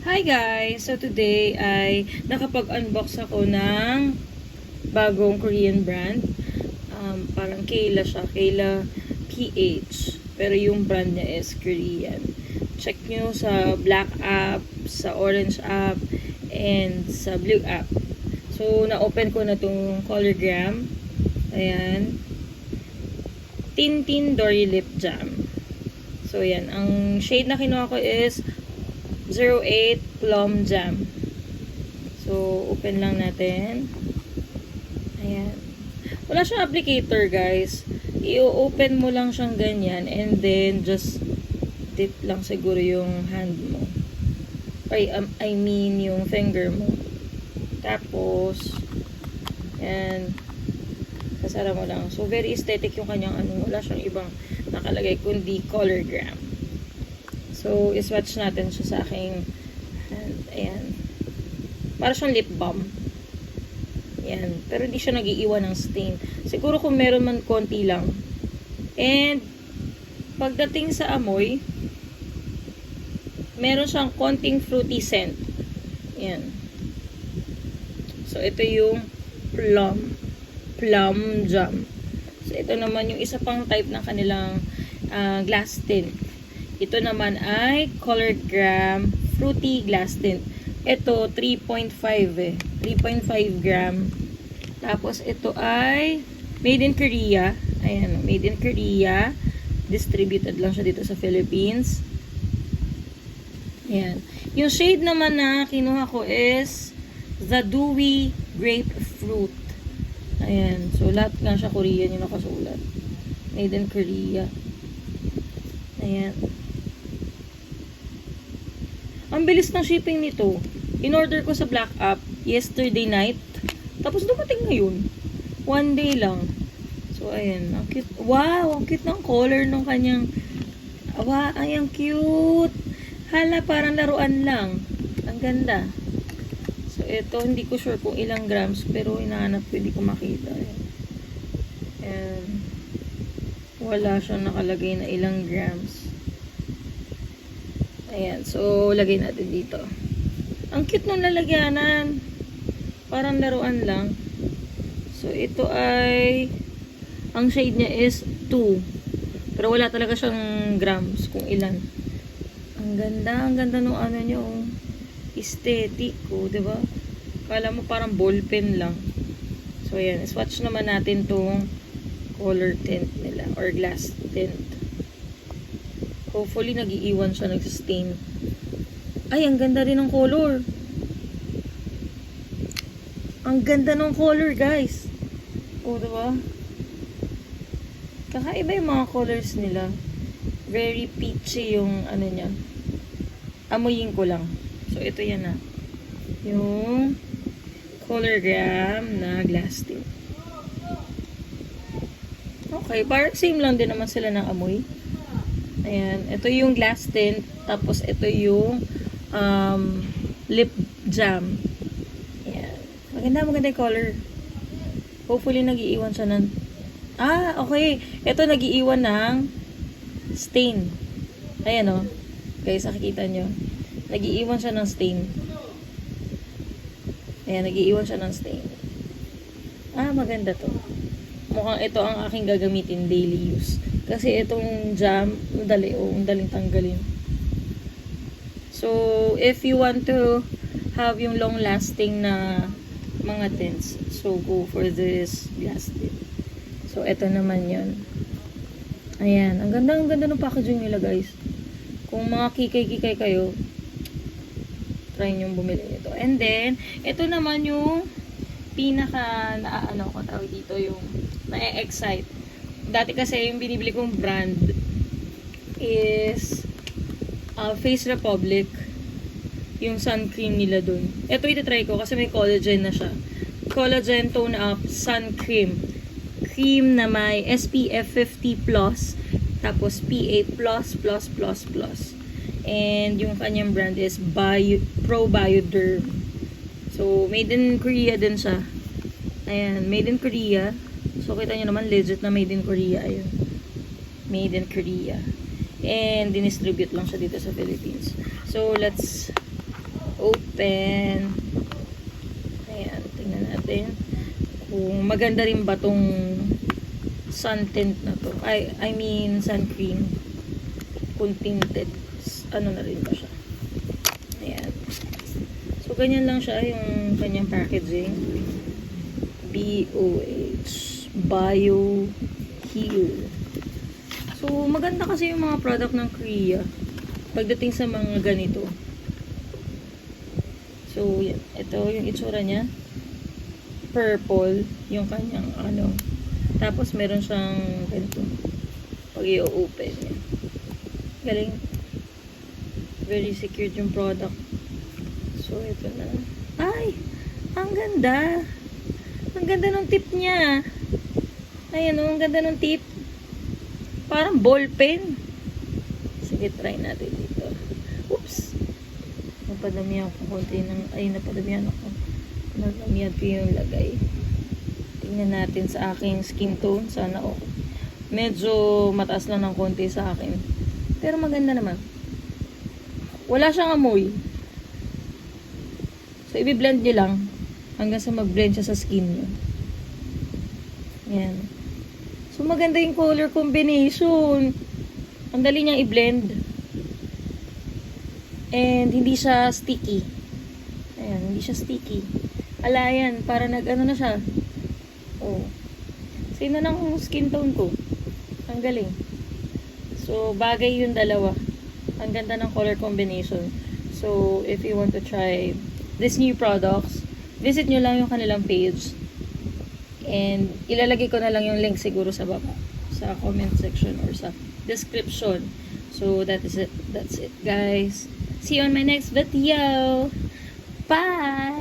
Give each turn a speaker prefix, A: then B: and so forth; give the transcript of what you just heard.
A: Hi guys! So today ay nakapag-unbox ako ng bagong Korean brand. Parang Kayla siya. Kayla PH. Pero yung brand niya is Korean. Check nyo sa black app, sa orange app, and sa blue app. So na-open ko na tong Colorgram. Ayan. Tintin Dory Lip Jam. So yan. Ang shade na kinuha ko is 08 Plum Jam. So, open lang natin. Ayan. Wala siyang applicator, guys. I-open mo lang siyang ganyan and then just dip lang siguro yung hand mo. I mean yung finger mo. Tapos, ayan. Sasara mo lang. So, very aesthetic yung kanyang ano. Wala siyang ibang nakalagay kundi Colorgram. So, iswatch natin siya sa aking hand. Ayan. Para siyang lip balm. Ayan. Pero hindi siya nag-iiwan ng stain. Siguro kung meron man konti lang. And, pagdating sa amoy, meron siyang konting fruity scent. Ayan. So, ito yung plum jam. So, ito naman yung isa pang type ng kanilang glass tint. Ito naman ay Colorgram Fruity Glass Tint. Ito, 3.5 eh. 3.5 gram. Tapos, ito ay made in Korea. Ayan, made in Korea. Distributed lang siya dito sa Philippines. Ayan. Yung shade naman na kinuha ko is The Dewy Grapefruit. Ayan. So, lahat nga siya Korean yung nakasulat. Made in Korea. Ayan. Ang bilis ng shipping nito. In-order ko sa Black App yesterday night. Tapos dumating ngayon. One day lang. So, ayan. Ang cute. Wow! Ang cute ng color ng kanyang... Wow! Ay, ang cute! Hala, parang laruan lang. Ang ganda. So, ito, hindi ko sure kung ilang grams. Pero, hinahanap ko, hindi ko makita. Ayan. Wala siyang nakalagay na ilang grams. Ayan. So, lagay natin dito. Ang cute ng lalagyanan. Parang laruan lang. So, ito ay ang shade niya is 2. Pero wala talaga siyang grams kung ilan. Ang ganda. Ang ganda ng ano niyo. Aesthetic ko, diba? Kala mo parang ballpen lang. So, ayan. Swatch naman natin tong color tint nila or glass tint. Hopefully, nag-iiwan siya, nag-sustain. Ay, ang ganda rin ng color. Ang ganda ng color, guys. O, diba? Kakaiba yung mga colors nila. Very peachy yung ano niya. Amuyin ko lang. So, ito yan na. Yung Colorgram na glass tint. Okay, parang same lang din naman sila ng amoy. Ayan, ito yung glass tint, tapos ito yung lip jam. Ayan. Maganda yung color. Hopefully, nag-iiwan siya ng... okay. Ito, nag-iiwan ng stain. Ayan, o. Guys, nakikita nyo. Nag-iiwan siya ng stain. Ayan, nag-iiwan siya ng stain. Maganda to. Mukhang ito ang aking gagamitin daily use. Kasi itong jam, ang daling tanggalin. So, if you want to have yung long-lasting na mga tints, so go for this glass tint. So, ito naman yun. Ayan. Ang ganda ng packaging nila, guys. Kung mga kikay-kikay kayo, try nyo bumili ito. And then, ito naman yung pinaka ko tawag dito, yung na-excite. Dati kasi yung binibili kong brand is Face Republic, yung sun cream nila dun. Ito iti-try ko kasi may collagen na siya. Collagen Tone Up Sun Cream. Cream na may SPF 50+, tapos PA++++. And yung kanyang brand is Pro Bioderm. So, made in Korea din siya. Ayan, made in Korea. So, kita nyo naman, legit na made in Korea. Ayun. Made in Korea. And, dinistribute lang siya dito sa Philippines. So, let's Open. Ayan, tingnan natin kung maganda rin ba tong sun tint na to. I mean sun cream. Kung tinted. Ano na rin ba siya? Ayan. So, ganyan lang siya yung kanyang packaging. BOH. Bio Heal. So, maganda kasi yung mga product ng Korea pagdating sa mga ganito. So, yan. Ito yung itsura niya. Purple yung kanyang ano. Tapos, meron siyang ganito. Pag i-open niya. Galing. Very secured yung product. So, ito na. Ay! Ang ganda! Ang ganda ng tip niya. Ayan o, ang ganda ng tip. Parang ball pen. Sige, try natin dito. Oops! Napadamihan ko konti ng... Ay, napadamihan ako. Napadamihan ko yung lagay. Tingnan natin sa aking skin tone. Sana okay. Medyo mataas lang ng konti sa akin. Pero maganda naman. Wala siyang amoy. So, i-blend nyo lang hanggang sa mag-blend siya sa skin nyo. Yan. So, maganda yung color combination. Ang dali niyang i-blend. And, hindi siya sticky. Ayan, hindi siya sticky. Ala yan, para nag-ano na siya. Oh. Sino ng skin tone ko? Ang galing. So, bagay yung dalawa. Ang ganda ng color combination. So, if you want to try these new products, visit nyo lang yung kanilang page. And, ilalagay ko na lang yung link siguro sa baba. Sa comment section or sa description. So, that is it. That's it, guys. See you on my next video. Bye!